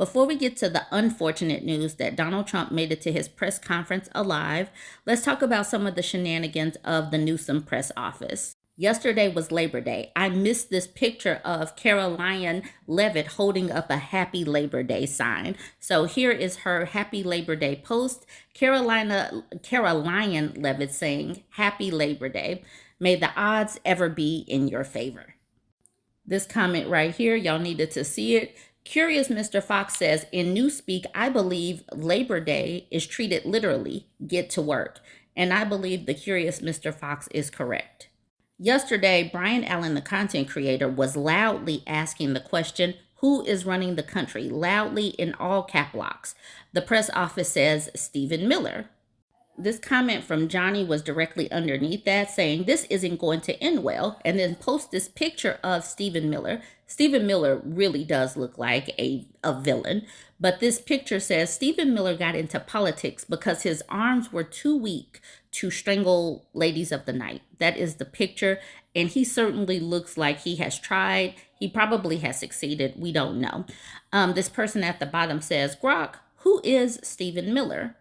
Before we get to the unfortunate news that Donald Trump made it to his press conference alive, let's talk about some of the shenanigans of the Newsom press office. Yesterday was Labor Day. I missed this picture of Caroline Levitt holding up a Happy Labor Day sign. So here is her Happy Labor Day post. Caroline Levitt saying, "Happy Labor Day. May the odds ever be in your favor." This comment right here, y'all needed to see it. Curious Mr. Fox says, in Newspeak, I believe Labor Day is treated literally, get to work. And I believe the Curious Mr. Fox is correct. Yesterday, Brian Allen, the content creator, was loudly asking the question, who is running the country? Loudly in all cap locks. The press office says Stephen Miller. This comment from Johnny was directly underneath that, saying this isn't going to end well, and then post this picture of Stephen Miller. Stephen Miller really does look like a villain, but this picture says Stephen Miller got into politics because his arms were too weak to strangle ladies of the night. That is the picture, and he certainly looks like he has tried. He probably has succeeded. We don't know. This person at the bottom says, Grok, who is Stephen Miller?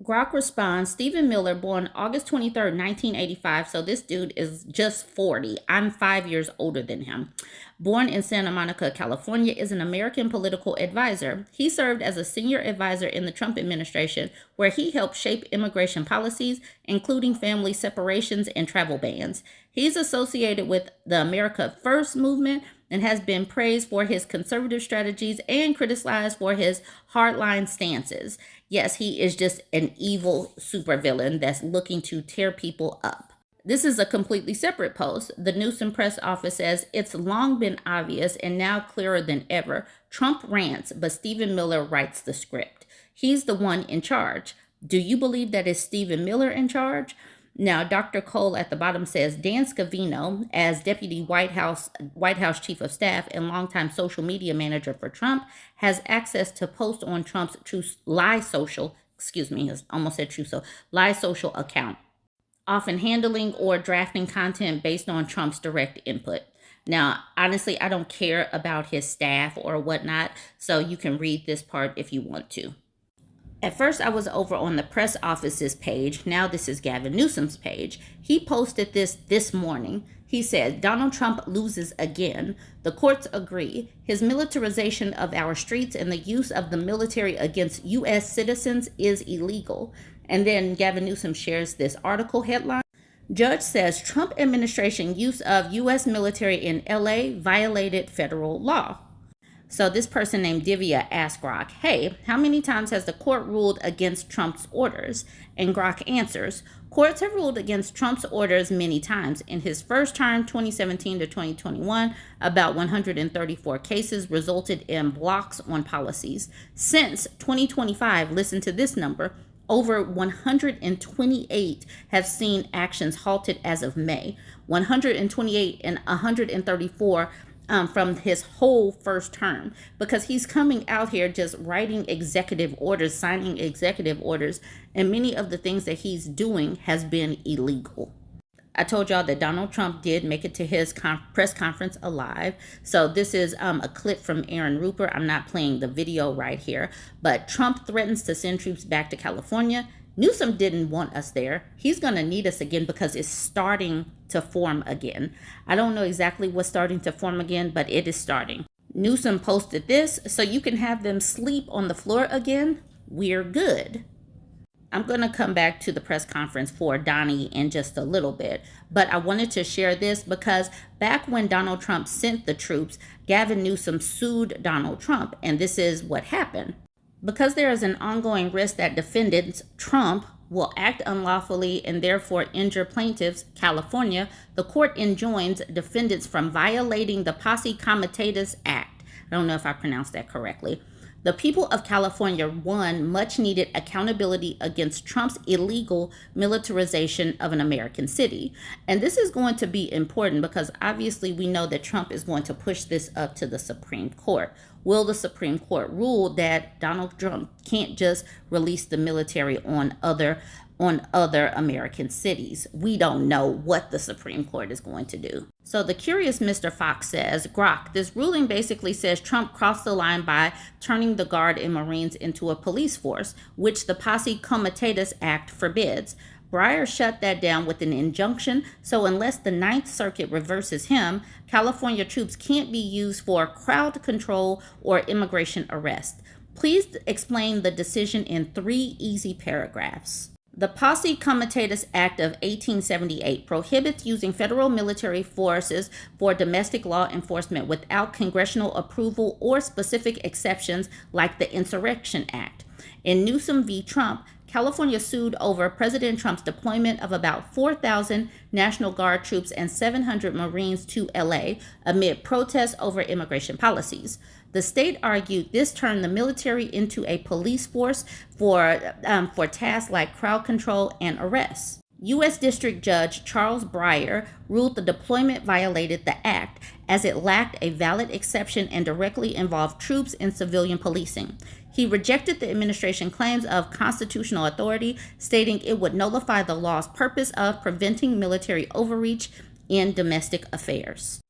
Grok responds, Stephen Miller, born August 23rd, 1985. So this dude is just 40. I'm 5 years older than him. Born in Santa Monica, California, is an American political advisor. He served as a senior advisor in the Trump administration, where he helped shape immigration policies, including family separations and travel bans. He's associated with the America First movement and has been praised for his conservative strategies and criticized for his hardline stances. Yes, he is just an evil supervillain that's looking to tear people up. This is a completely separate post. The Newsom press office says, it's long been obvious and now clearer than ever. Trump rants, but Stephen Miller writes the script. He's the one in charge. Do you believe that it's Stephen Miller in charge? Now, Dr. Cole at the bottom says, Dan Scavino, as Deputy White House Chief of Staff and longtime social media manager for Trump, has access to post on Trump's Lie Social account, often handling or drafting content based on Trump's direct input. Now, honestly, I don't care about his staff or whatnot, so you can read this part if you want to. At first, I was over on the press office's page. Now this is Gavin Newsom's page. He posted this morning. He said, Donald Trump loses again. The courts agree. His militarization of our streets and the use of the military against U.S. citizens is illegal. And then Gavin Newsom shares this article headline. Judge says Trump administration use of U.S. military in L.A. violated federal law. So this person named Divya asked Grok, hey, how many times has the court ruled against Trump's orders? And Grok answers, courts have ruled against Trump's orders many times. In his first term, 2017 to 2021, about 134 cases resulted in blocks on policies. Since 2025, listen to this number, over 128 have seen actions halted as of May. 128 and 134 from his whole first term, because he's coming out here just writing executive orders, signing executive orders, and many of the things that he's doing has been illegal. I told y'all that Donald Trump did make it to his press conference alive. So this is a clip from Aaron Rupert. I'm not playing the video right here, but Trump threatens to send troops back to California. Newsom didn't want us there. He's going to need us again because it's starting to form again. I don't know exactly what's starting to form again, but it is starting. Newsom posted this, so you can have them sleep on the floor again. We're good. I'm going to come back to the press conference for Donnie in just a little bit, but I wanted to share this because back when Donald Trump sent the troops, Gavin Newsom sued Donald Trump, and this is what happened. Because there is an ongoing risk that defendants, Trump, will act unlawfully and therefore injure plaintiffs, California, the court enjoins defendants from violating the Posse Comitatus Act. I don't know if I pronounced that correctly. The people of California won much needed accountability against Trump's illegal militarization of an American city. And this is going to be important because obviously we know that Trump is going to push this up to the Supreme Court. Will the Supreme Court rule that Donald Trump can't just release the military on on other American cities. We don't know what the Supreme Court is going to do. So the curious Mr. Fox says, Grok, this ruling basically says Trump crossed the line by turning the Guard and Marines into a police force, which the Posse Comitatus Act forbids. Breyer shut that down with an injunction, so unless the Ninth Circuit reverses him, California troops can't be used for crowd control or immigration arrest. Please explain the decision in 3 easy paragraphs. The Posse Comitatus Act of 1878 prohibits using federal military forces for domestic law enforcement without congressional approval or specific exceptions like the Insurrection Act. In Newsom v. Trump, California sued over President Trump's deployment of about 4,000 National Guard troops and 700 Marines to LA amid protests over immigration policies. The state argued this turned the military into a police force for tasks like crowd control and arrests. U.S. District Judge Charles Breyer ruled the deployment violated the act as it lacked a valid exception and directly involved troops in civilian policing. He rejected the administration's claims of constitutional authority, stating it would nullify the law's purpose of preventing military overreach in domestic affairs.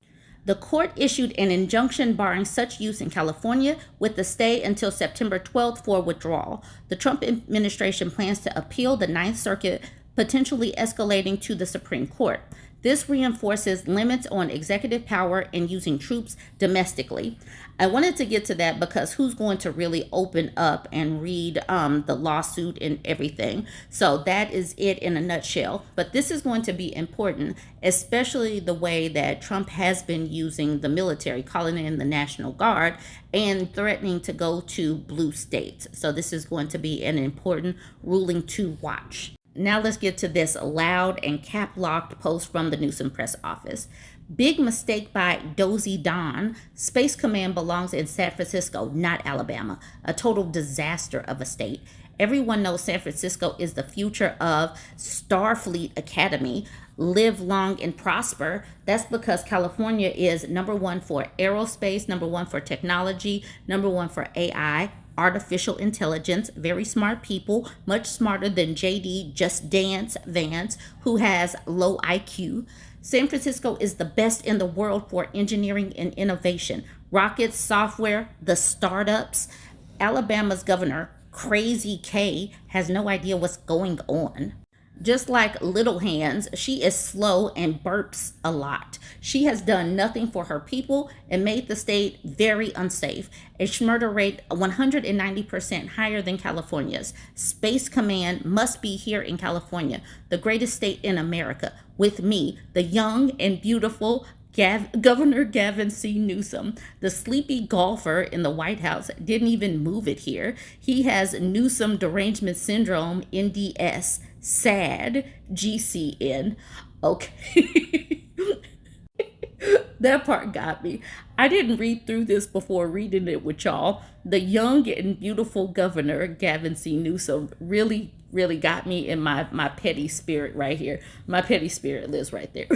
The court issued an injunction barring such use in California with the stay until September 12th for withdrawal. The Trump administration plans to appeal the Ninth Circuit, potentially escalating to the Supreme Court. This reinforces limits on executive power in using troops domestically. I wanted to get to that because who's going to really open up and read the lawsuit and everything? So that is it in a nutshell. But this is going to be important, especially the way that Trump has been using the military, calling in the National Guard and threatening to go to blue states. So this is going to be an important ruling to watch. Now let's get to this loud and cap-locked post from the Newsom press office. Big mistake by Dozy Don. Space Command belongs in San Francisco, not Alabama. A total disaster of a state. Everyone knows San Francisco is the future of Starfleet Academy. Live long and prosper. That's because California is #1 for aerospace, #1 for technology, #1 for AI. Artificial intelligence, very smart people, much smarter than JD Just Dance Vance, who has low IQ. San Francisco is the best in the world for engineering and innovation. Rockets, software, the startups. Alabama's governor, Crazy K, has no idea what's going on. Just like Little Hands, she is slow and burps a lot. She has done nothing for her people and made the state very unsafe. A murder rate 190% higher than California's. Space Command must be here in California, the greatest state in America, with me, the young and beautiful Governor Gavin Newsom. The sleepy golfer in the White House didn't even move it here. He has Newsom derangement syndrome, NDS. Sad, GCN. Okay. That part got me. I didn't read through this before reading it with y'all. The young and beautiful governor, Gavin Newsom, really got me in my petty spirit right here. My petty spirit lives right there.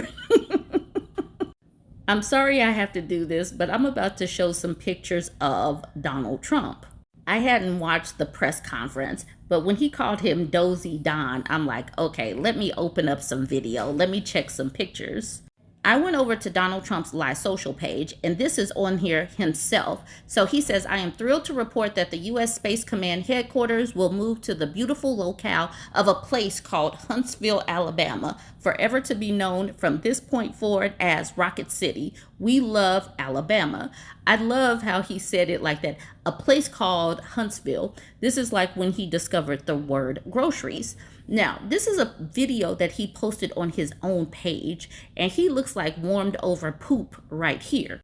I'm sorry I have to do this, but I'm about to show some pictures of Donald Trump. I hadn't watched the press conference, but when he called him Dozy Don, I'm like, okay, let me open up some video. Let me check some pictures. I went over to Donald Trump's Live Social page, and this is on here himself. So he says, I am thrilled to report that the U.S. Space Command headquarters will move to the beautiful locale of a place called Huntsville, Alabama, forever to be known from this point forward as Rocket City. We love Alabama. I love how he said it like that. A place called Huntsville. This is like when he discovered the word groceries. Now, this is a video that he posted on his own page, and he looks like warmed over poop right here.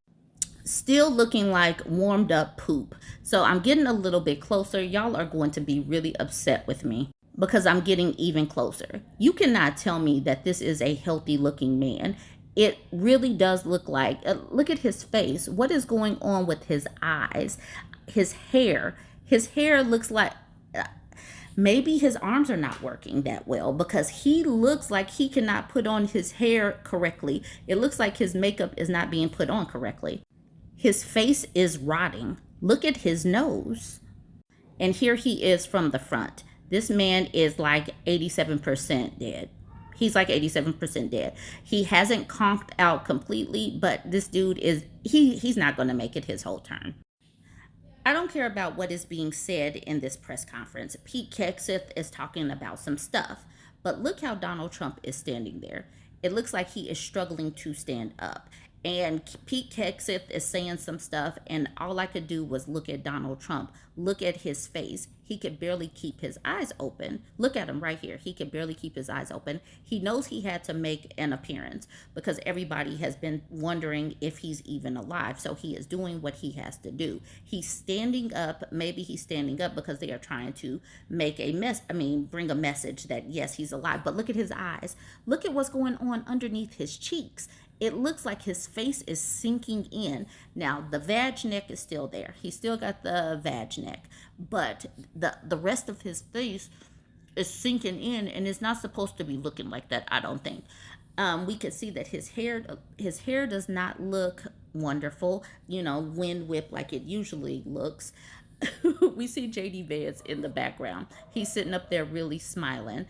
Still looking like warmed up poop. So I'm getting a little bit closer. Y'all are going to be really upset with me because I'm getting even closer. You cannot tell me that this is a healthy looking man. It really does look like, look at his face. What is going on with his eyes? His hair looks like, maybe his arms are not working that well because he looks like he cannot put on his hair correctly. It looks like his makeup is not being put on correctly. His face is rotting. Look at his nose. And here he is from the front. This man is like 87% dead. He's like 87% dead. He hasn't conked out completely, but this dude is he's not going to make it his whole term. I don't care about what is being said in this press conference. Pete Hegseth is talking about some stuff, but look how Donald Trump is standing there. It looks like he is struggling to stand up. And Pete Hegseth is saying some stuff, and all I could do was look at Donald Trump, look at his face. He could barely keep his eyes open. Look at him right here. He could barely keep his eyes open. He knows he had to make an appearance because everybody has been wondering if he's even alive. So he is doing what he has to do. He's standing up. Maybe he's standing up because they are trying to make a bring a message that yes, he's alive. But look at his eyes. Look at what's going on underneath his cheeks. It looks like his face is sinking in. Now, the vag neck is still there. He still got the vag neck, but the rest of his face is sinking in, and it's not supposed to be looking like that, I don't think. We can see that his hair does not look wonderful, wind whip like it usually looks. We see JD Vance in the background. He's sitting up there really smiling.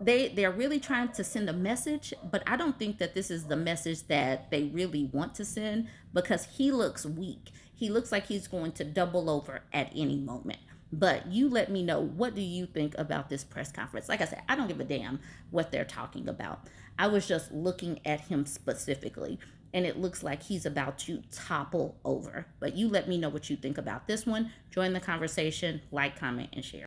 They're really trying to send a message, but I don't think that this is the message that they really want to send because he looks weak. He looks like he's going to double over at any moment. But you let me know, what do you think about this press conference? Like I said, I don't give a damn what they're talking about. I was just looking at him specifically, and it looks like he's about to topple over. But you let me know what you think about this one. Join the conversation, like, comment, and share.